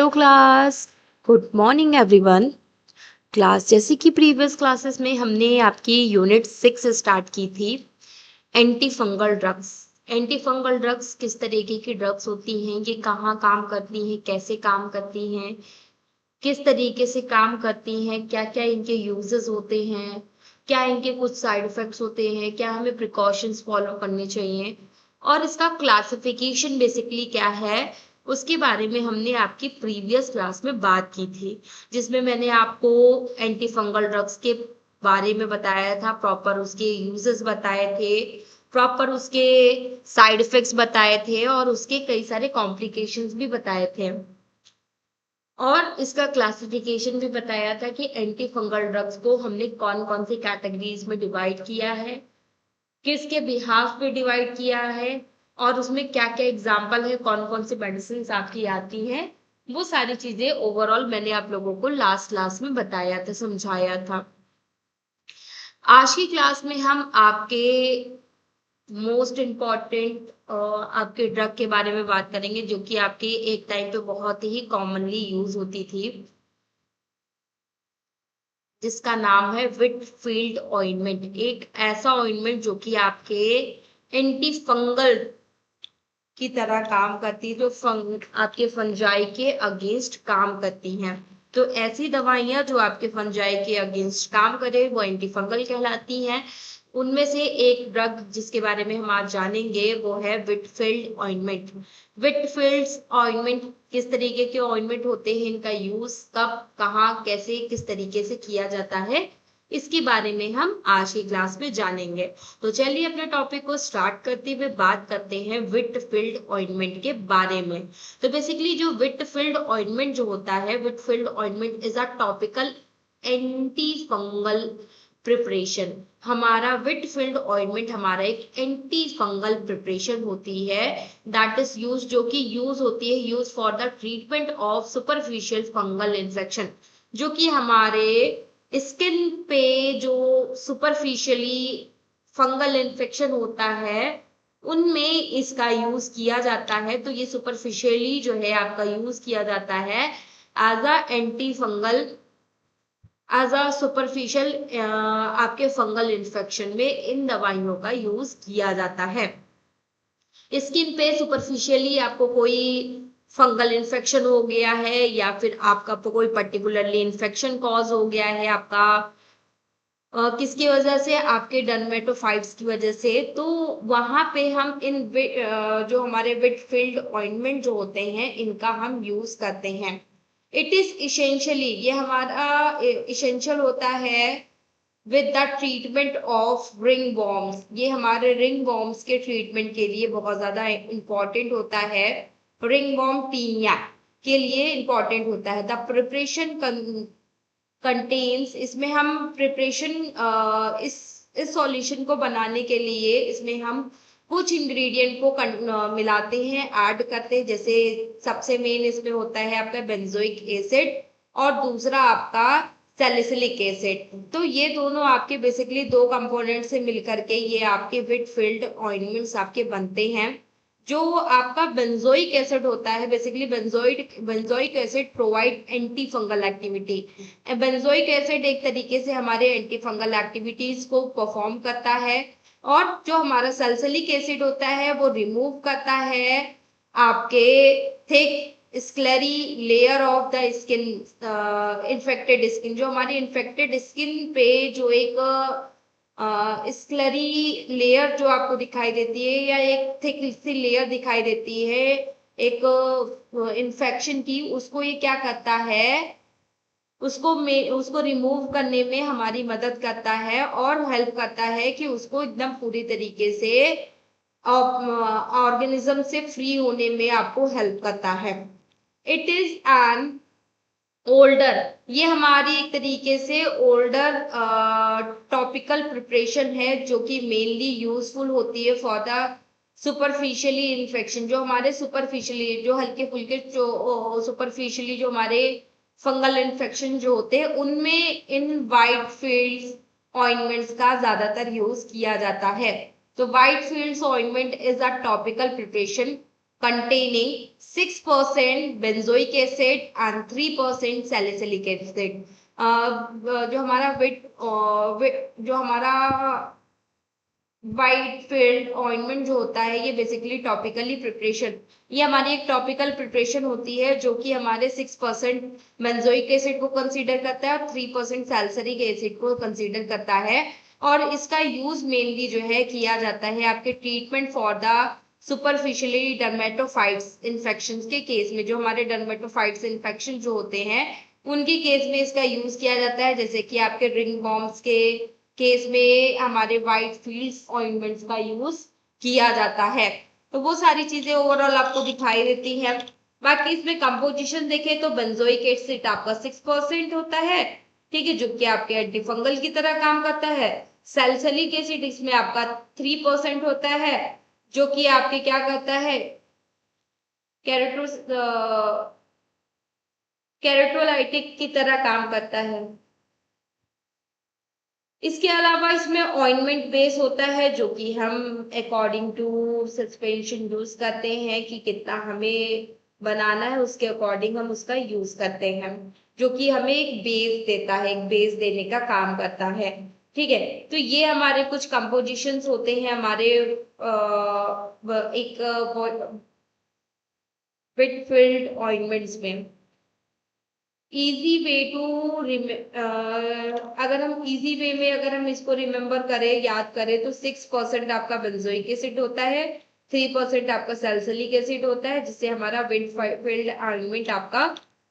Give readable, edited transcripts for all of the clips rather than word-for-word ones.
Hello class. Good morning everyone. Class जैसे कि previous classes में हमने आपकी यूनिट 6 स्टार्ट की थी, anti fungal drugs. Anti fungal drugs किस तरीके की ड्रग्स होती हैं, ये कहाँ काम करती हैं, कैसे काम करती हैं, किस तरीके से काम करती हैं, क्या क्या इनके यूजेस होते हैं, क्या इनके कुछ साइड इफेक्ट्स होते हैं, क्या हमें प्रिकॉशंस फॉलो करने चाहिए और इसका क्लासिफिकेशन बेसिकली क्या है, उसके बारे में हमने आपकी प्रीवियस क्लास में बात की थी, जिसमें मैंने आपको एंटी फंगल ड्रग्स के बारे में बताया था, प्रॉपर उसके यूजेस बताए थे, प्रॉपर उसके साइड इफेक्ट्स बताए थे और उसके कई सारे कॉम्प्लिकेशंस भी बताए थे और इसका क्लासिफिकेशन भी बताया था कि एंटी फंगल ड्रग्स को हमने कौन कौन सी कैटेगरीज में डिवाइड किया है, किसके बिहाफ पे डिवाइड किया है और उसमें क्या क्या एग्जाम्पल है, कौन कौन सी मेडिसिन आपकी आती हैं। वो सारी चीजें ओवरऑल मैंने आप लोगों को लास्ट क्लास में बताया था, समझाया था। आज की क्लास में हम आपके मोस्ट इम्पॉर्टेंट आपके ड्रग के बारे में बात करेंगे, जो कि आपके एक टाइम पे बहुत ही कॉमनली यूज होती थी, जिसका नाम है विटफील्ड ऑइंटमेंट। एक ऐसा ऑइंटमेंट जो कि आपके एंटी फंगल की तरह काम करती है, जो आपके फंजाई के अगेंस्ट काम करती हैं। तो ऐसी दवाइयां जो आपके फंजाई के अगेंस्ट काम करे वो एंटी फंगल कहलाती हैं। उनमें से एक ड्रग जिसके बारे में हम आज जानेंगे वो है विटफील्ड ऑइंटमेंट। विटफील्ड ऑइंटमेंट किस तरीके के ऑइंटमेंट होते हैं, इनका यूज कब, कहाँ, कैसे, किस तरीके से किया जाता है, इसके बारे में हम आज की क्लास में जानेंगे। तो चलिए अपने टॉपिक को स्टार्ट करते हुए बात करते हैं विटफील्ड ऑइंटमेंट के बारे में। तो बेसिकली जो विटफील्ड ऑइंटमेंट जो होता है, Whitfield ointment is a topical anti fungal preparation. हमारा विटफील्ड ऑइंटमेंट हमारा एक एंटी फंगल प्रिपरेशन होती है, दैट इज यूज, जो कि यूज होती है, use for the treatment of superficial fungal infection, जो कि हमारे स्किन पे जो सुपरफिशियली फंगल इन्फेक्शन होता है उनमें इसका यूज किया जाता है। तो ये सुपरफिशियली जो है आपका यूज किया जाता है as a antifungal, as a superficial आपके फंगल इन्फेक्शन में इन दवाइयों का यूज किया जाता है। स्किन पे सुपरफिशियली आपको कोई फंगल इन्फेक्शन हो गया है या फिर आपका कोई पर्टिकुलरली इन्फेक्शन कॉज हो गया है आपका, किसकी वजह से, आपके डर्मेटोफाइट्स की वजह से, तो वहां पे हम जो हमारे विटफील्ड ऑइंटमेंट जो होते हैं इनका हम यूज करते हैं। इट इज इसेंशियली, ये हमारा इसेंशियल होता है with the treatment of ring worms. ये हमारे रिंग वॉर्म्स के ट्रीटमेंट के लिए बहुत ज्यादा इंपॉर्टेंट होता है, रिंग वॉर्म टीनिया के लिए इंपॉर्टेंट होता है। द प्रिपरेशन कंटेन्स, इसमें हम प्रिपरेशन इस सॉल्यूशन को बनाने के लिए इसमें हम कुछ इंग्रेडिएंट को मिलाते हैं, ऐड करते हैं। जैसे सबसे मेन इसमें होता है आपका बेंजोइक एसिड और दूसरा आपका सैलिसिलिक एसिड। तो ये दोनों आपके बेसिकली दो कंपोनेंट से मिलकर के ये आपके विटफील्ड ऑइंटमेंट्स आपके बनते हैं। जो आपका बेंजोइक एसिड होता है, basically benzoic acid provide anti fungal activity. Benzoic acid एक तरीके से हमारे एंटी फंगल एक्टिविटीज को परफॉर्म करता है और जो हमारा सैलिसिलिक एसिड होता है वो रिमूव करता है आपके thick scaly layer of the skin, infected skin, जो हमारी इन्फेक्टेड स्किन पे जो एक स्लरी लेयर जो आपको दिखाई देती है या एक थिक सी लेयर दिखाई देती है एक इन्फेक्शन की, उसको ये क्या करता है, उसको रिमूव करने में हमारी मदद करता है और हेल्प करता है कि उसको एकदम पूरी तरीके से ऑर्गेनिज्म से फ्री होने में आपको हेल्प करता है। इट इज एन ओल्डर, ये हमारी एक तरीके से ओल्डर टॉपिकल प्रिपरेशन है जो कि मेनली यूजफुल होती है फॉर द सुपरफिशियली इन्फेक्शन। जो हमारे सुपरफिशियली जो हल्के फुल्के जो सुपरफिशियली जो हमारे फंगल इन्फेक्शन जो होते हैं उनमें इन वाइट फील्ड्स ऑइंटमेंट्स का ज्यादातर यूज किया जाता है। तो white fields ointment is a topical preparation containing 6% benzoic acid and 3% salicylic acid। जो हमारा जो हमारा वाइट फील्ड ऑइंटमेंट जो होता है ये बेसिकली टॉपिकली प्रिपरेशन, ये हमारी एक टॉपिकल प्रिपरेशन होती है जो कि हमारे 6% बेंजोइक एसिड को कंसीडर करता है और 3% सैलिसिलिक एसिड को कंसीडर करता है। और इसका यूज मेनली जो है किया जाता है आपके treatment for the superficially dermatophytes infection के केस में। जो हमारे डर्मेटोफाइट्स इन्फेक्शन जो होते हैं उनके केस में इसका यूज किया जाता है, जैसे कि आपके रिंग बॉम्ब्स के केस में हमारे वाइट फील्ड्स ऑइंटमेंट्स का यूज किया जाता है। तो वो सारी चीजें ओवरऑल आपको दिखाई देती है। बाकी इसमें कंपोजिशन देखें तो बेंजोइक एसिड आपका 6% होता है, ठीक है, जो कि आपके एंटी फंगल की तरह काम करता है। सैलिसिलिक एसिड इसमें आपका 3% होता है, जो कि आपके क्या करता है, कैरेटोलाइटिक की तरह काम करता है। इसके अलावा इसमें ऑइंटमेंट बेस होता है जो कि हम अकॉर्डिंग टू सस्पेंशन यूज करते हैं कि कितना हमें बनाना है उसके अकॉर्डिंग हम उसका यूज करते हैं, जो कि हमें एक बेस देता है, एक बेस देने का काम करता है। ठीक है, तो ये हमारे कुछ कंपोजिशंस होते हैं हमारे एक विट फिल्ड ऑइंटमेंट्स में। इजी वे टू अगर हम इजी वे में अगर हम इसको रिमेम्बर करें, याद करें, तो 6% आपका बेंजोइक एसिड होता है, 3% आपका सैलिसिलिक एसिड होता है, जिससे हमारा विंडफील्ड ऑइंटमेंट आपका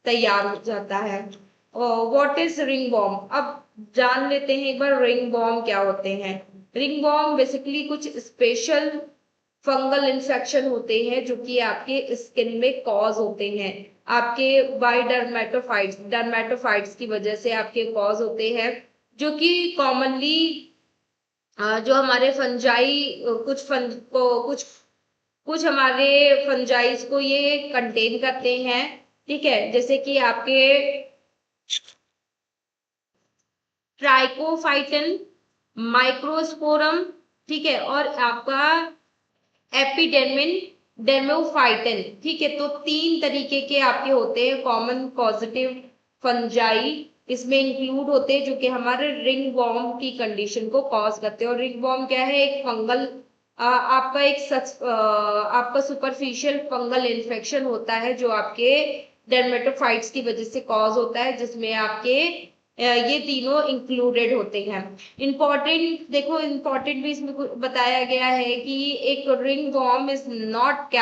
तैयार हो जाता है। व्हाट इज रिंग बॉम्ब, अब जान लेते हैं एक बार रिंग बॉम्ब क्या होते हैं। रिंग बॉम्ब बेसिकली कुछ स्पेशल फंगल इन्फेक्शन होते हैं जो कि आपके स्किन में कॉज होते हैं, आपके बाय डर्मेटोफाइट्स की वजह से आपके कॉज होते हैं, जो कि कॉमनली जो हमारे फंजाई कुछ हमारे फंजाइज को ये कंटेन करते हैं। ठीक है, जैसे कि आपके ट्राइकोफाइटन, माइक्रोस्पोरम, ठीक है, और आपका एपिडेर्मिन, डेर्मोफाइटन। ठीक है, तो 3 तरीके के आपके होते हैं कॉमन पॉजिटिव फंजाई इसमें इंक्लूड होते हैं, जो कि हमारे रिंग वॉर्म की कंडीशन को कॉज करते हैं। और रिंग वॉर्म क्या है, एक फंगल आपका सुपरफिशियल फंगल इन्फेक्शन होता है जो आपके डर्मेटोफाइट्स की वजह से कॉज होता है, जिसमें आपके ये तीनों इंक्लूडेड होते हैं। इम्पॉर्टेंट देखो, इम्पॉर्टेंट भी इसमें बताया गया है कि एक ring worm is not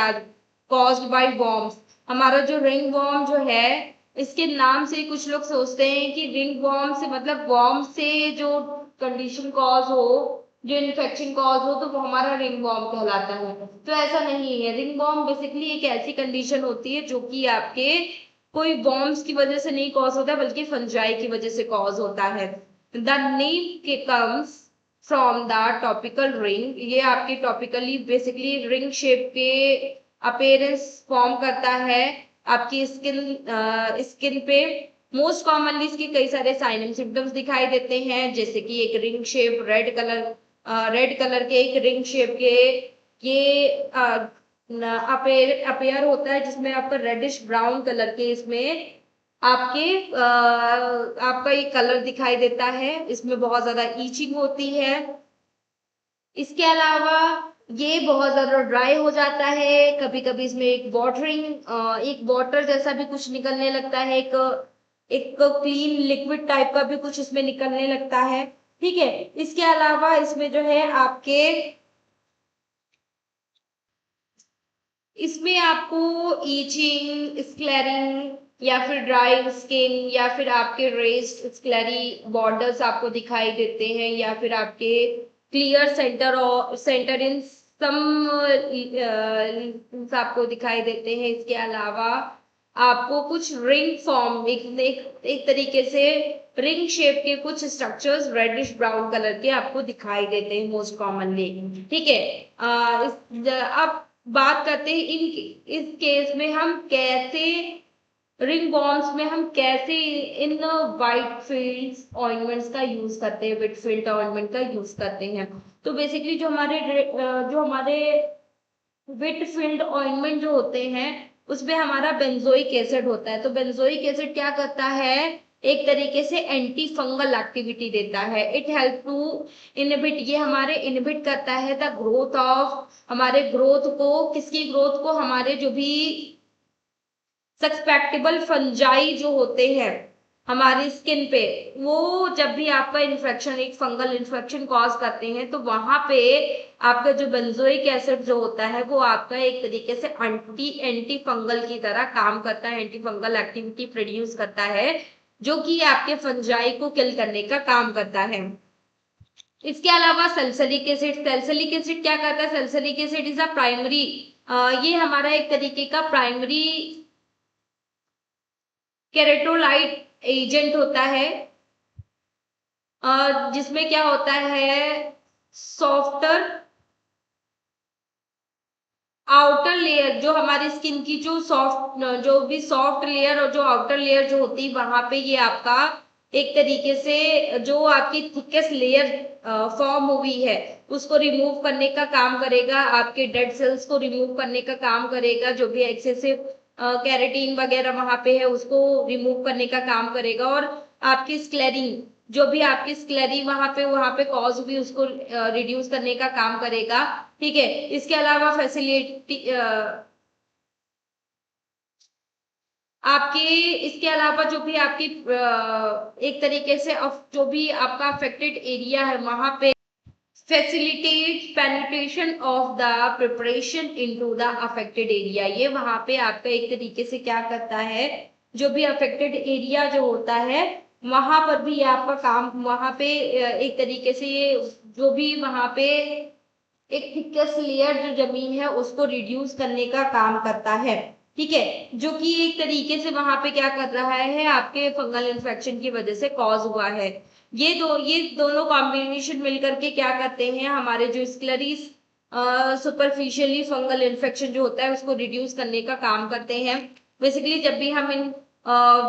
caused by worms. हमारा जो रिंग वॉर्म जो है, इसके नाम से कुछ लोग सोचते हैं कि रिंग वॉर्म से मतलब वॉर्म से जो कंडीशन कॉज हो, जो इन्फेक्शन कॉज हो, तो वो हमारा रिंग वॉर्म कहलाता है। तो ऐसा नहीं है, रिंग वॉर्म बेसिकली एक ऐसी कंडीशन होती है जो कि आपके कोई वॉर्म्स की वजह से नहीं कॉज होता, बल्कि फंजाई की वजह से कॉज होता है। The name comes from the topical ring, ये आपकी टॉपिकली बेसिकली रिंग शेप के अपेयरेंस फॉर्म करता है आपकी स्किन पे। मोस्ट कॉमनली इसके कई सारे साइन एंड सिम्टम्स दिखाई देते हैं, जैसे कि एक रिंग शेप रेड कलर के एक रिंग शेप के ये अपेयर होता है, जिसमें आपका रेडिश ब्राउन कलर के इसमें आपका ये कलर दिखाई देता है। इसमें बहुत ज्यादा ईचिंग होती है। इसके अलावा ये बहुत ज्यादा ड्राई हो जाता है, कभी कभी इसमें एक वाटर जैसा भी कुछ निकलने लगता है, एक क्लीन लिक्विड टाइप का भी कुछ इसमें निकलने लगता है। ठीक है, इसके अलावा इसमें जो है आपके इसमें आपको ईचिंग, स्क्लेरिंग, या फिर ड्राई स्किन, या फिर आपके रेस्ड स्क्लेरी बॉर्डर्स आपको दिखाई देते हैं, या फिर आपके क्लियर सेंटर इन सम आपको दिखाई देते हैं। इसके अलावा आपको कुछ रिंग फॉर्म एक तरीके से रिंग शेप के कुछ स्ट्रक्चर्स रेडिश ब्राउन कलर के आपको दिखाई देते हैं मोस्ट कॉमनली। ठीक है, अब बात करते हैं इस केस में हम कैसे रिंग बॉम्ब्स में हम कैसे इन वाइट फील्ड्स ऑइंटमेंट्स का यूज करते हैं, विट फील्ड ऑइंटमेंट का यूज करते हैं। तो बेसिकली जो हमारे विट फील्ड ऑइंटमेंट जो होते हैं उसमें हमारा बेंजोइक एसिड होता है। तो बेंजोइक एसिड क्या करता है, एक तरीके से एंटी फंगल एक्टिविटी देता है। इट हेल्प टू इनहिबिट, ये हमारे इनहिबिट करता है द ग्रोथ ऑफ, हमारे ग्रोथ को, किसकी ग्रोथ को, हमारे जो भी सस्पेक्टेबल फंजाई जो होते हैं हमारी स्किन पे, वो जब भी आपका इन्फेक्शन, एक फंगल इन्फेक्शन कॉज करते हैं तो वहां पे आपका जो बेंजोइक एसिड जो होता है वो आपका एक तरीके से एंटी फंगल की तरह काम करता है, एंटी फंगल एक्टिविटी प्रोड्यूस करता है, जो कि आपके फंजाई को किल करने का काम करता है। इसके अलावा सल्सलिक एसिड, सल्सलिक एसिड क्या करता है, सल्सलिक एसिड इज अ प्राइमरी, ये हमारा एक तरीके का प्राइमरी केरेटोलाइट एजेंट होता है, जिसमें क्या होता है, सॉफ्टर आउटर लेयर, जो हमारी स्किन की जो सॉफ्ट, जो भी सॉफ्ट लेयर और जो आउटर लेयर जो होती है वहां पे ये आपका एक तरीके से जो आपकी थिकेस्ट लेयर फॉर्म हुई है उसको रिमूव करने का काम करेगा, आपके डेड सेल्स को रिमूव करने का काम करेगा, जो भी एक्सेसिव कैरेटीन वगैरह वहां पे है उसको रिमूव करने का काम करेगा, और आपकी स्क्लेरिंग, जो भी आपकी स्क्लेरी वहां पे कॉज हुई उसको रिड्यूस करने का काम करेगा। ठीक है, इसके अलावा फैसिलिटी आपके, इसके अलावा जो भी आपकी एक तरीके से जो भी आपका अफेक्टेड एरिया है वहां पे facilitate penetration of the preparation into the affected area, ये वहां पे आपका एक तरीके से क्या करता है, जो भी अफेक्टेड एरिया जो होता है वहां पर भी आपका काम, वहां पे एक तरीके से ये जो भी वहां पे एक थिकनेस लेयर जो जमीन है उसको रिड्यूस करने का काम करता है। ठीक है, जो कि एक तरीके से वहां पे क्या कर रहा है, आपके फंगल इन्फेक्शन की वजह से कॉज हुआ है। ये दोनों कॉम्बिनेशन मिलकर के क्या करते हैं, हमारे जो स्क्लरीज सुपरफिशियली फंगल इन्फेक्शन जो होता है उसको रिड्यूस करने का काम करते हैं। बेसिकली जब भी हम इन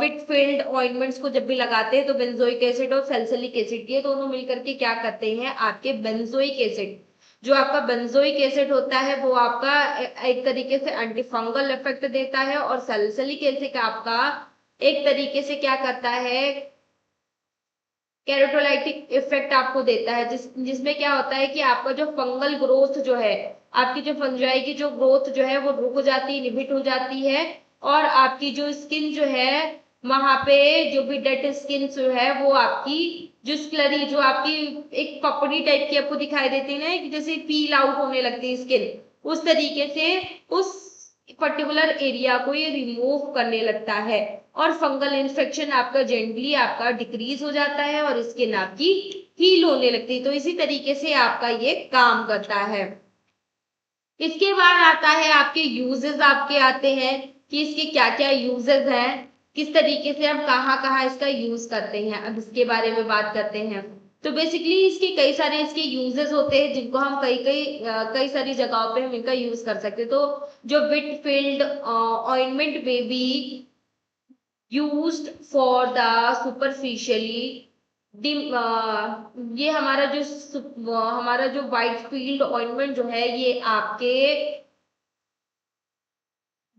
विट फील्ड ऑइंटमेंट्स को जब भी लगाते हैं तो बेंजोइक एसिड और सैलिसिलिक एसिड ये दोनों मिलकर के क्या करते हैं, आपके बेंजोइक एसिड, जो आपका बेंजोइक एसिड होता है वो आपका एक तरीके से एंटी फंगल इफेक्ट देता है, और सैलिसिलिक एसिड आपका एक तरीके से क्या करता है, केराटोलाइटिक इफेक्ट आपको देता है, जिसमें क्या होता है कि आपका जो फंगल ग्रोथ जो है, आपकी जो फंजाई की जो ग्रोथ जो है वो रुक हो जाती है, इनहिबिट हो जाती है, और आपकी जो स्किन जो है वहां पे जो भी डेड स्किन जो है वो आपकी जो स्लरी, जो आपकी एक पपड़ी टाइप की आपको दिखाई देती है ना, जैसे पील आउट होने लगती है स्किन, उस तरीके से उस पर्टिकुलर एरिया को ये रिमूव करने लगता है, और फंगल इन्फेक्शन आपका जेंटली आपका डिक्रीज हो जाता है और स्किन आपकी हील होने लगती है। तो इसी तरीके से आपका ये काम करता है। इसके बाद आता है आपके यूजेस, आपके आते हैं कि इसके क्या क्या यूजेस हैं, किस तरीके से हम कहाँ कहाँ इसका यूज करते हैं, अब इसके बारे में बात करते हैं। तो बेसिकली इसके कई सारे इसके यूजेस होते हैं जिनको हम कई सारी जगहों पे हम इनका यूज कर सकते हैं। तो जो विट फील्ड ऑइंटमेंट में भी used for the superficially ये हमारा जो वाइट फील्ड ऑइंटमेंट जो है ये आपके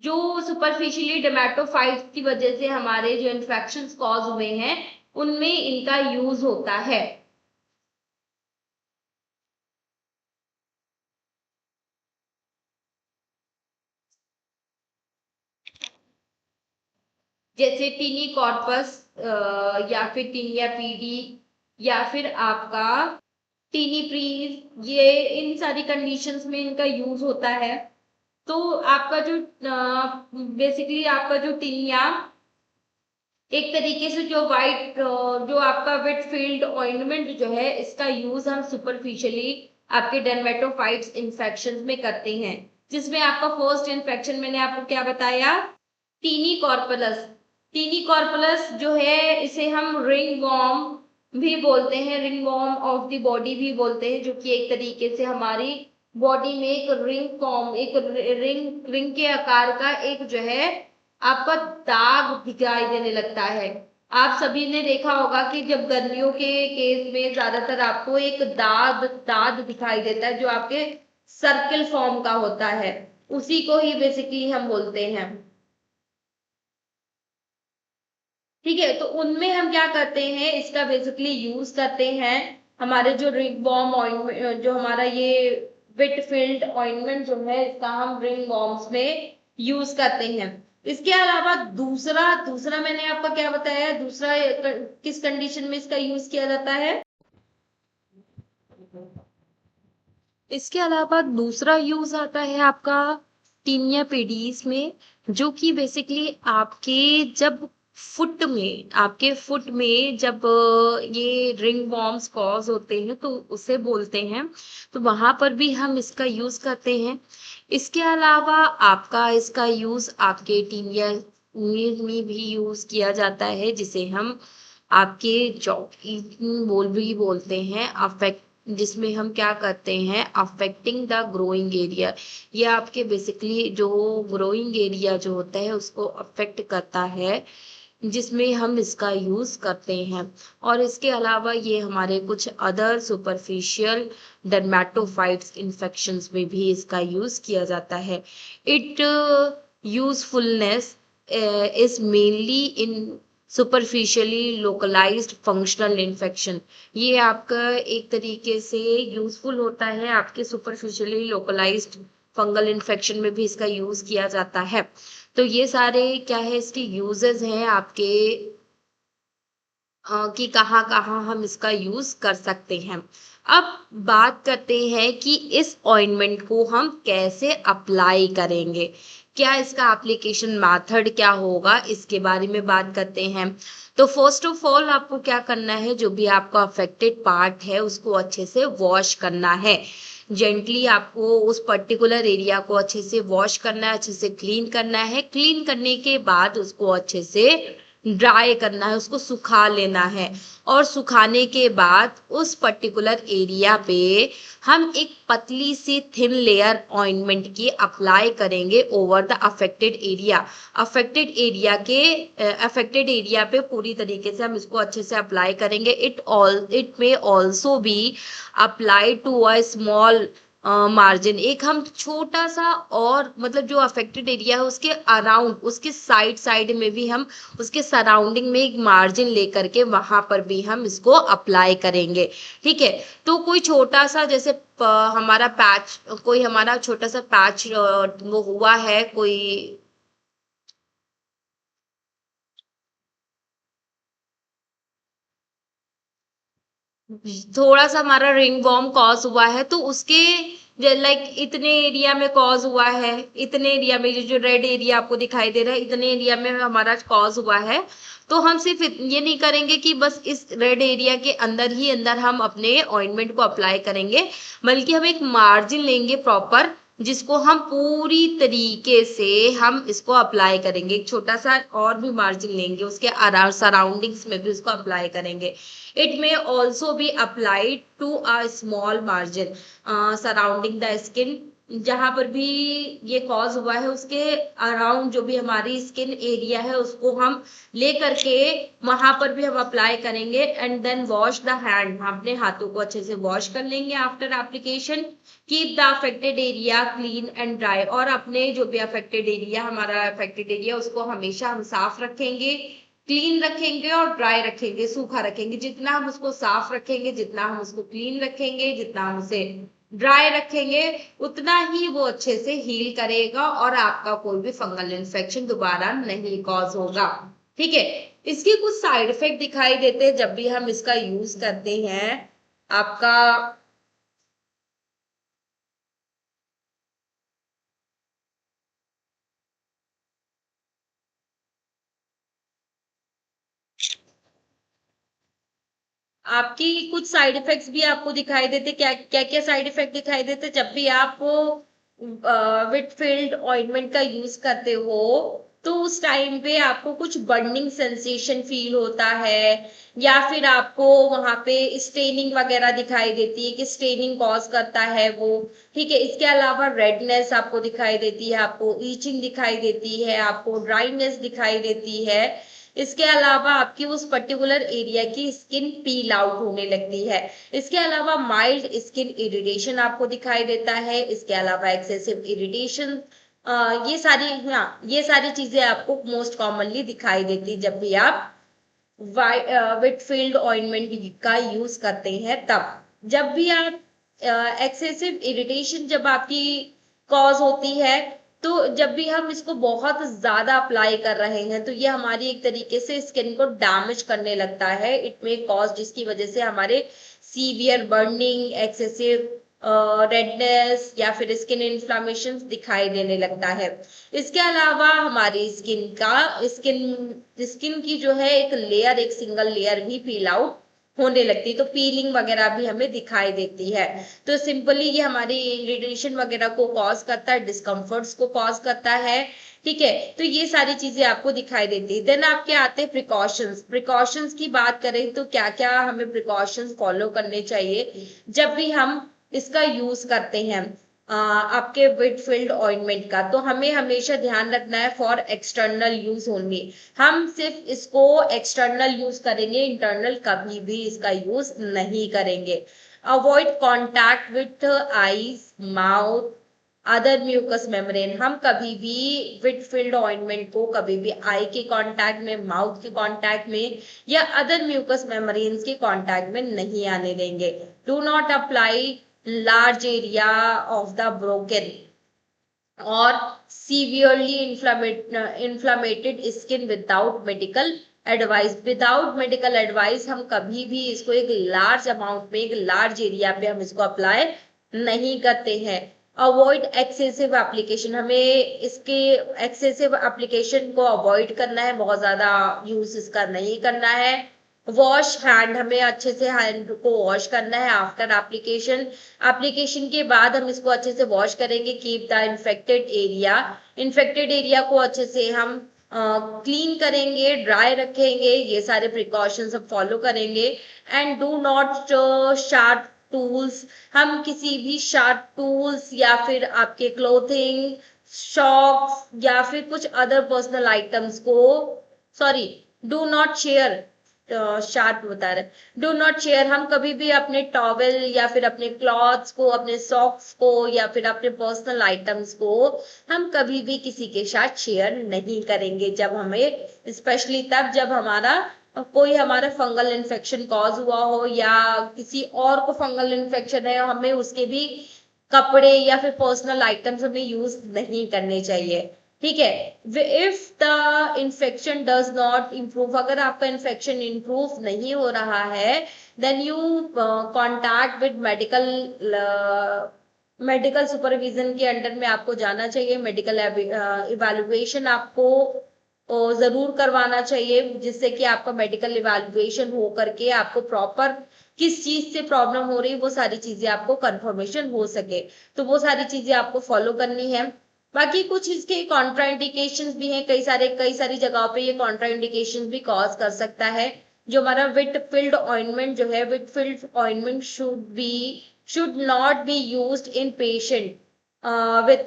जो सुपरफिशियली डर्मेटोफाइट्स की वजह से हमारे जो इन्फेक्शंस कॉज हुए हैं उनमें इनका यूज होता है। जैसे टीनी कॉर्पस या फिर टीनिया पीडी या फिर आपका टीनी प्रीज, ये इन सारी कंडीशंस में इनका यूज होता है। तो आपका जो बेसिकली आपका जो टीनिया एक तरीके से जो जो आपका वेट फील्ड ऑइंटमेंट जो है इसका यूज हम सुपरफिशियली आपके डर्मेटोफाइट्स इन्फेक्शन में करते हैं, जिसमें आपका फर्स्ट इन्फेक्शन मैंने आपको क्या बताया, टीनी कॉर्पलस। टीनी कॉर्पलस जो है इसे हम रिंग वॉर्म भी बोलते हैं, ringworm of the body भी बोलते हैं, जो कि एक तरीके से हमारी बॉडी में एक रिंग फॉर्म, एक रिंग के आकार का एक जो है आपका दाग दिखाई देने लगता है। आप सभी ने देखा होगा कि जब गर्मियों के केस में ज्यादातर आपको एक दाद दाद दिखाई देता है जो आपके सर्किल फॉर्म का होता है। उसी को ही बेसिकली हम बोलते हैं। ठीक है, तो उनमें हम क्या करते हैं, इसका बेसिकली यूज करते हैं। हमारे जो रिंग वॉर्म ऑइंटमेंट, जो हमारा ये विट फील्ड ऑइंटमेंट जो है, इसका हम रिंग वॉर्म्स में यूज करते हैं। इसके अलावा दूसरा दूसरा मैंने आपको क्या बताया, दूसरा किस कंडीशन में इसका यूज किया जाता है। इसके अलावा दूसरा यूज आता है आपका टीनिया पेडीज में, जो कि बेसिकली आपके जब आपके फुट में जब ये रिंग वॉर्म्स कॉज होते हैं तो उसे बोलते हैं, तो वहां पर भी हम इसका यूज करते हैं। इसके अलावा आपका इसका यूज आपके टीनिया में भी यूज किया जाता है, जिसे हम आपके जॉइंट बोल भी बोलते हैं, अफेक्ट, जिसमें हम क्या करते हैं, अफेक्टिंग द ग्रोइंग एरिया। ये आपके बेसिकली जो ग्रोइंग एरिया जो होता है उसको अफेक्ट करता है, जिसमें हम इसका यूज करते हैं। और इसके अलावा ये हमारे कुछ अदर सुपरफिशियल डर्मेटोफाइट्स इन्फेक्शंस में भी इसका यूज किया जाता है। It usefulness is mainly in superficially localised functional infection. ये आपका एक तरीके से यूजफुल होता है, आपके सुपरफिशियली लोकलाइज्ड फंगल इन्फेक्शन में भी इसका यूज किया जाता है। तो ये सारे क्या है, इसके यूजेस हैं आपके कि कहाँ कहाँ हम इसका यूज कर सकते हैं। अब बात करते हैं कि इस ऑइंटमेंट को हम कैसे अप्लाई करेंगे, क्या इसका एप्लीकेशन मेथड क्या होगा, इसके बारे में बात करते हैं। तो फर्स्ट ऑफ ऑल आपको क्या करना है, जो भी आपका अफेक्टेड पार्ट है उसको अच्छे से वॉश करना है। जेंटली आपको उस पर्टिकुलर एरिया को अच्छे से वॉश करना है, अच्छे से क्लीन करना है। क्लीन करने के बाद उसको अच्छे से ड्राई करना है, उसको सुखा लेना है। और सुखाने के बाद उस पर्टिकुलर एरिया पे हम एक पतली सी थिन लेयर ऑइंटमेंट की अप्लाई करेंगे over the affected area. Affected area पे पूरी तरीके से हम इसको अच्छे से अप्लाई करेंगे। It may also be apply to a small margin. एक हम छोटा सा, और मतलब जो अफेक्टेड एरिया है उसके अराउंड, उसके साइड साइड में भी हम उसके सराउंडिंग में एक मार्जिन लेकर के वहां पर भी हम इसको अप्लाई करेंगे। ठीक है, तो कोई छोटा सा जैसे हमारा पैच, कोई हमारा छोटा सा पैच वो हुआ है, कोई थोड़ा सा हमारा रिंग वॉर्म कॉज हुआ है, तो उसके लाइक इतने एरिया में कॉज हुआ है, इतने एरिया में जो रेड एरिया आपको दिखाई दे रहा है, इतने एरिया में हमारा कॉज हुआ है। तो हम सिर्फ ये नहीं करेंगे कि बस इस रेड एरिया के अंदर ही अंदर हम अपने ऑइंटमेंट को अप्लाई करेंगे, बल्कि हम एक मार्जिन लेंगे प्रॉपर, जिसको हम पूरी तरीके से हम इसको अप्लाई करेंगे। एक छोटा सा और भी मार्जिन लेंगे, उसके अराउंड सराउंडिंग्स में भी उसको अप्लाई करेंगे। It may also be applied to a small margin surrounding the skin। जहां पर भी ये कॉज हुआ है उसके अराउंड जो भी हमारी स्किन एरिया है उसको हम ले करके वहां पर भी हम अप्लाई करेंगे। And then wash the hand, हम अपने हाथों को अच्छे से वॉश कर लेंगे after application. Keep the affected area clean and dry. और अपने जो भी अफेक्टेड एरिया, हमारा अफेक्टेड एरिया, उसको हमेशा हम साफ रखेंगे, क्लीन रखेंगे और ड्राई रखेंगे, सूखा रखेंगे। जितना हम उसको साफ रखेंगे, जितना हम उसको क्लीन रखेंगे, जितना हम उसे ड्राई रखेंगे, उतना ही वो अच्छे से हील करेगा और आपका कोई भी फंगल इन्फेक्शन दोबारा नहीं कॉज होगा। ठीक है, इसके कुछ साइड इफेक्ट दिखाई देते हैं जब भी हम इसका यूज करते हैं। आपका आपकी कुछ साइड इफेक्ट्स भी आपको दिखाई देते, क्या क्या क्या साइड इफेक्ट दिखाई देते जब भी आप विटफील्ड ऑइंटमेंट का यूज करते हो। तो उस टाइम पे आपको कुछ बर्निंग सेंसेशन फील होता है, या फिर आपको वहां पे स्टेनिंग वगैरह दिखाई देती है कि स्टेनिंग कॉज करता है वो। ठीक है, इसके अलावा रेडनेस आपको दिखाई देती है, आपको ईचिंग दिखाई देती है, आपको ड्राइनेस दिखाई देती है। इसके अलावा आपकी उस पर्टिकुलर एरिया की स्किन पील आउट होने लगती है। इसके अलावा माइल्ड स्किन इरिटेशन आपको दिखाई देता है। इसके अलावा एक्सेसिव इरिटेशन ये सारी चीजें आपको मोस्ट कॉमनली दिखाई देती है जब भी आप विटफील्ड ऑइंटमेंट का यूज करते हैं। तब जब भी आप एक्सेसिव इरिटेशन जब आपकी कॉज होती है, तो जब भी हम इसको बहुत ज्यादा अप्लाई कर रहे हैं तो ये हमारी एक तरीके से स्किन को डैमेज करने लगता है। इट मे कॉज, जिसकी वजह से हमारे सीवियर बर्निंग, एक्सेसिव रेडनेस या फिर स्किन इन्फ्लामेशन दिखाई देने लगता है। इसके अलावा हमारी स्किन स्किन की जो है एक लेयर, एक सिंगल लेयर भी पील आउट होने लगती है, तो पीलिंग वगैरह भी हमें दिखाई देती है। तो सिंपली ये हमारी इरिटेशन वगैरह को कॉज करता है, डिस्कम्फर्ट्स को कॉज करता है। ठीक है, तो ये सारी चीजें आपको दिखाई देती है। देन आपके आते हैं प्रिकॉशंस। प्रिकॉशंस की बात करें तो क्या क्या हमें प्रिकॉशंस फॉलो करने चाहिए जब भी हम इसका यूज करते हैं आपके विटफील्ड ऑइंटमेंट का। तो हमें हमेशा ध्यान रखना है फॉर एक्सटर्नल यूज ओनली। हम सिर्फ इसको एक्सटर्नल यूज करेंगे, इंटरनल कभी भी इसका यूज नहीं करेंगे। Avoid contact with eyes, mouth, other mucous membrane. हम कभी भी विटफील्ड ऑइंटमेंट को कभी भी आई के कांटेक्ट में, माउथ के कांटेक्ट में या अदर म्यूकस मेम्ब्रेन्स के कांटेक्ट में नहीं आने देंगे। Do not apply large area of the broken or severely inflamed skin without medical advice। Without medical advice हम कभी भी इसको एक लार्ज अमाउंट में, एक लार्ज एरिया पे हम इसको अप्लाई नहीं करते हैं। Avoid excessive application. हमें इसके एक्सेसिव एप्लीकेशन को अवॉइड करना है, बहुत ज्यादा यूज इसका नहीं करना है। वॉश हैंड, हमें अच्छे से हैंड को वॉश करना है आफ्टर एप्लीकेशन। एप्लीकेशन के बाद हम इसको अच्छे से वॉश करेंगे। कीप द इन्फेक्टेड एरिया को अच्छे से हम क्लीन करेंगे, ड्राई रखेंगे। ये सारे प्रिकॉशंस हम फॉलो करेंगे। And do not sharp tools. हम किसी भी शार्प टूल्स या फिर आपके क्लोथिंग, शॉक्स या फिर कुछ अदर पर्सनल आइटम्स को, sorry, do not share, sharp बता रहे, डू नॉट शेयर। हम कभी भी अपने टॉवेल या फिर अपने क्लॉथ्स को, अपने सॉक्स को या फिर अपने पर्सनल आइटम्स को हम कभी भी किसी के साथ शेयर नहीं करेंगे। जब हमें, स्पेशली तब जब हमारा फंगल इन्फेक्शन कॉज हुआ हो या किसी और को फंगल इन्फेक्शन है, हमें उसके भी कपड़े या फिर पर्सनल आइटम्स हमें यूज नहीं करने चाहिए। ठीक है, if the infection does not improve, अगर आपका इन्फेक्शन इम्प्रूव नहीं हो रहा है, then you contact with medical supervision के अंडर में आपको जाना चाहिए। मेडिकल इवेल्युएशन आपको जरूर करवाना चाहिए, जिससे कि आपका मेडिकल इवेल्युएशन हो करके आपको प्रॉपर किस चीज से प्रॉब्लम हो रही है वो सारी चीजें आपको कंफर्मेशन हो सके। तो वो सारी चीजें आपको फॉलो करनी है। बाकी कुछ इसके कॉन्ट्राइंडिकेशंस भी हैं, कई सारी जगहों पे ये कॉन्ट्राइंडिकेशंस भी कॉज कर सकता है। जो हमारा विटफील्ड ऑइंटमेंट जो है, Whitfield ointment should not be used in patient with,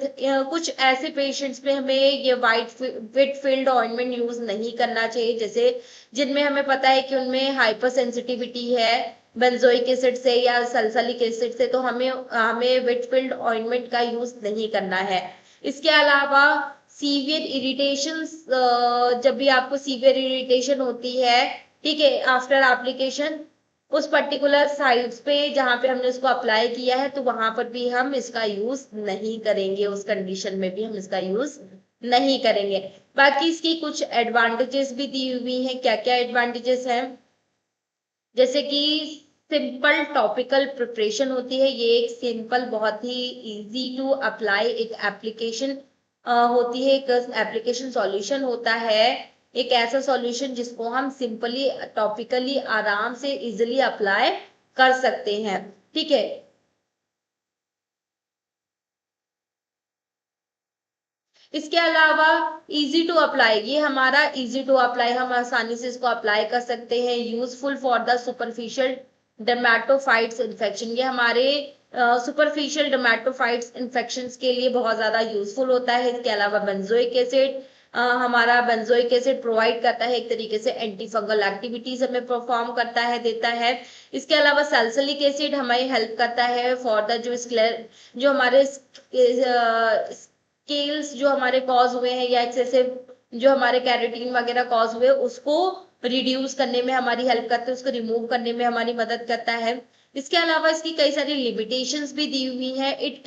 कुछ ऐसे पेशेंट्स में हमें ये विटफील्ड ऑइंटमेंट यूज नहीं करना चाहिए, जैसे जिनमें हमें पता है कि उनमें हाइपर सेंसिटिविटी है बेंजोइक एसिड से या सल्फोनिक एसिड से, तो हमें हमें विटफील्ड ऑइंटमेंट का यूज नहीं करना है। इसके अलावा सीवियर इरिटेशन, जब भी आपको सीवियर इरिटेशन होती है, ठीक है, आफ्टर एप्लीकेशन, उस पर्टिकुलर साइट्स पे जहां पे हमने उसको अप्लाई किया है, तो वहां पर भी हम इसका यूज नहीं करेंगे, उस कंडीशन में भी हम इसका यूज नहीं करेंगे। बाकी इसकी कुछ एडवांटेजेस भी दी हुई हैं। क्या क्या एडवांटेजेस हैं, जैसे कि सिंपल टॉपिकल प्रिपरेशन होती है। ये एक सिंपल, बहुत ही इजी टू अप्लाई एक एप्लीकेशन होती है, एक एप्लीकेशन सॉल्यूशन होता है, एक ऐसा सॉल्यूशन जिसको हम सिंपली टॉपिकली आराम से इजिली अप्लाई कर सकते हैं। ठीक है, इसके अलावा इजी टू अप्लाई, ये हमारा इजी टू अप्लाई, हम आसानी से इसको अप्लाई कर सकते हैं। Useful for the superficial dermatophytes infection, ये हमारे सुपरफिशियल डर्मेटोफाइट्स इन्फेक्शन के लिए बहुत ज्यादा यूजफुल होता है। इसके अलावा बेंजोइक एसिड, हमारा बेंजोइक एसिड प्रोवाइड करता है एक तरीके से एंटी फंगल एक्टिविटीज हमें परफॉर्म करता है, देता है। इसके अलावा सैलिसिलिक एसिड हमें हेल्प करता है फॉर द जो हमारे स्केल्स जो हमारे कॉज हुए हैं या एक्सेसिव जो हमारे कैरेटीन वगैरह कॉज हुए उसको रिड्यूस करने में हमारी हेल्प करता है, उसको रिमूव करने में हमारी मदद करता है। इसके अलावा इसकी कई सारी लिमिटेशंस भी दी हुई है। It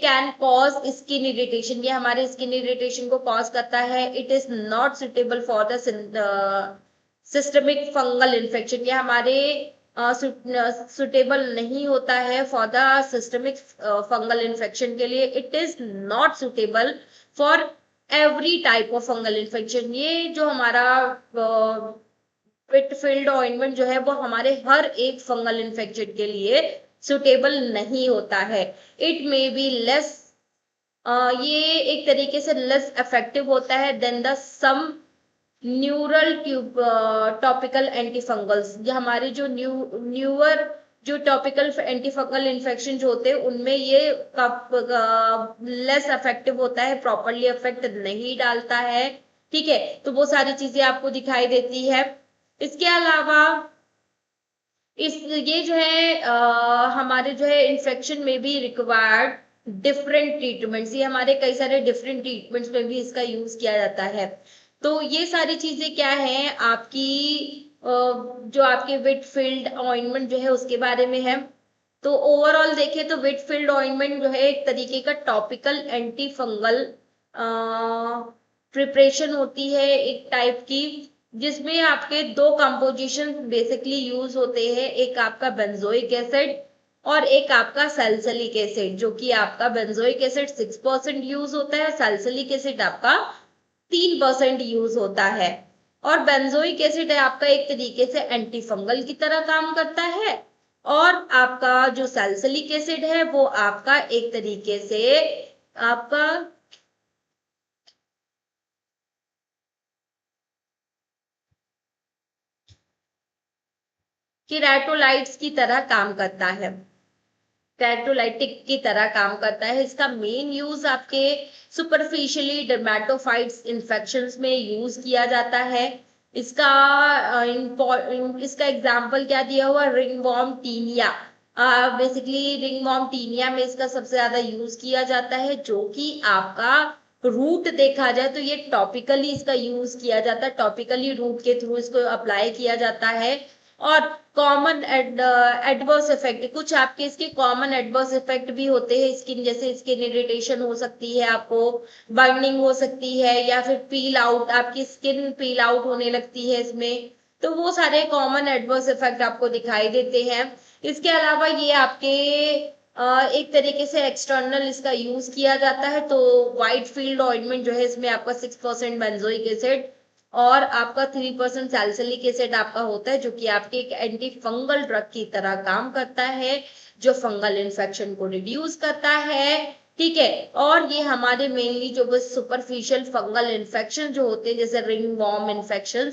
can cause skin irritation, ये हमारे स्किन इरिटेशन को कॉज करता है। It is not suitable for the systemic fungal infection, ये हमारे सुटेबल नहीं होता है for the systemic fungal infection के लिए। It is not suitable for every type of fungal infection, ये जो हमारा पिट फील्ड ऑइंटमेंट जो है वो हमारे हर एक फंगल इन्फेक्शन के लिए सुटेबल नहीं होता है। इट मे बी लेस, ये एक तरीके से लेस इफेक्टिव होता है than the some neural tube topical antifungals, ये हमारे जो न्यूअर जो टॉपिकल एंटीफंगल इन्फेक्शन जो होते हैं उनमें ये लेस इफेक्टिव होता है, प्रॉपरली इफेक्ट नहीं डालता है। ठीक है, तो वो सारी चीजें आपको दिखाई देती है। इसके अलावा इस ये जो है हमारे जो है इन्फेक्शन में भी रिक्वायर्ड डिफरेंट ट्रीटमेंट्स, ये हमारे कई सारे डिफरेंट ट्रीटमेंट्स में भी इसका यूज किया जाता है। तो ये सारी चीजें क्या है आपकी जो आपके विटफील्ड ऑइंटमेंट जो है उसके बारे में है। तो ओवरऑल देखें तो विटफील्ड ऑइंटमेंट जो है एक तरीके का टॉपिकल एंटी फंगल प्रिपरेशन होती है एक टाइप की, जिसमें आपके दो कंपोजिशन बेसिकली यूज होते हैं, एक आपका बेंजोइक एसिड और एक आपका सैलिसिलिक एसिड, जो कि आपका बेंजोइक एसिड 6% यूज होता है, सैलिसिलिक एसिड आपका 3% यूज होता है। और बेंजोइक एसिड है आपका एक तरीके से एंटी फंगल की तरह काम करता है, और आपका जो सैलिसिलिक एसिड है वो आपका एक तरीके से आपका किरेटोलाइट्स की तरह काम करता है, कैटोलाइटिक की तरह काम करता है। इसका मेन यूज आपके सुपरफिशियली डर्मेटोफाइट्स इन्फेक्शंस में यूज किया जाता है। इसका इसका एग्जांपल क्या दिया हुआ, ringworm tinea, basically ringworm tinea में इसका सबसे ज्यादा यूज किया जाता है, जो कि आपका रूट देखा जाए तो ये टॉपिकली इसका यूज किया जाता है, टॉपिकली रूट के थ्रू इसको अप्लाई किया जाता है। और कॉमन एडवर्स इफेक्ट, कुछ आपके इसके कॉमन एडवर्स इफेक्ट भी होते हैं स्किन, जैसे स्किन इरिटेशन हो सकती है, आपको बर्निंग हो सकती है, या फिर पील आउट, आपकी स्किन पील आउट होने लगती है इसमें। तो वो सारे कॉमन एडवर्स इफेक्ट आपको दिखाई देते हैं। इसके अलावा ये आपके एक तरीके से एक्सटर्नल इसका यूज किया जाता है। तो वाइट फील्ड ऑइंटमेंट जो है इसमें आपका 6% बेंजोइक एसिड और आपका 3% सैलिसिलिक एसिड आपका होता है, जो कि आपके एक एंटी फंगल ड्रग की तरह काम करता है, जो फंगल इन्फेक्शन को रिड्यूस करता है। ठीक है, और ये हमारे मेनली जो सुपरफिशियल फंगल इन्फेक्शन जो होते हैं जैसे रिंग वॉर्म इन्फेक्शन,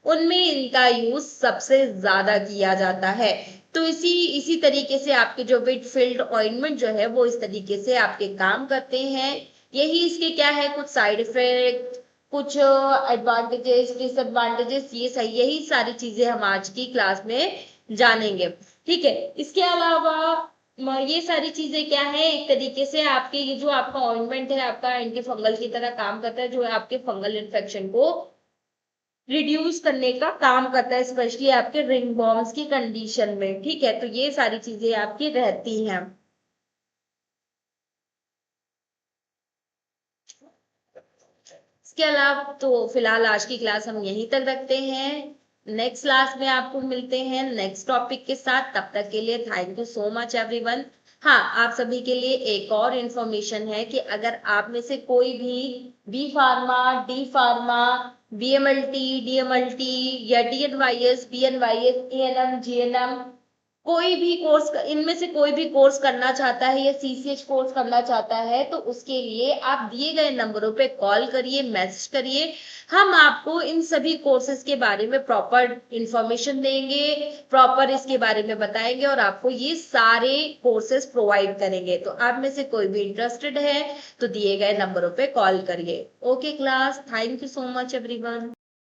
उनमें इनका यूज सबसे ज्यादा किया जाता है। तो इसी तरीके से आपके जो विटफील्ड ऑइंटमेंट जो है वो इस तरीके से आपके काम करते हैं। यही इसके क्या है कुछ साइड इफेक्ट, कुछ एडवांटेजेस डिसएडवांटेजेस, ये सही, यही सारी चीजें हम आज की क्लास में जानेंगे। ठीक है, इसके अलावा ये सारी चीजें क्या है एक तरीके से आपके ये जो आपका ऑइंटमेंट है आपका एंटी फंगल की तरह काम करता है, जो है आपके फंगल इन्फेक्शन को रिड्यूस करने का काम करता है, स्पेशली आपके रिंग बॉम्ब्स की कंडीशन में। ठीक है, तो ये सारी चीजें आपकी रहती हैं। इसके अलावा तो फिलहाल आज की क्लास हम यहीं तक रखते हैं, नेक्स्ट क्लास में आपको मिलते हैं नेक्स्ट टॉपिक के साथ। तब तक के लिए thank you so much everyone. हाँ, आप सभी के लिए एक और इन्फॉर्मेशन है कि अगर आप में से कोई भी B pharma, D pharma, BMLT, DMLT या डीएनवाईएस, बीएनवाईएस, एएनएम, जीएनएम, कोई भी कोर्स इनमें से कोई भी कोर्स करना चाहता है या सीसीएच कोर्स करना चाहता है, तो उसके लिए आप दिए गए नंबरों पे कॉल करिए, मैसेज करिए। हम आपको इन सभी कोर्सेज के बारे में प्रॉपर इंफॉर्मेशन देंगे, प्रॉपर इसके बारे में बताएंगे और आपको ये सारे कोर्सेज प्रोवाइड करेंगे। तो आप में से कोई भी इंटरेस्टेड है तो दिए गए नंबरों पे कॉल करिए। Okay class, thank you so much everyone.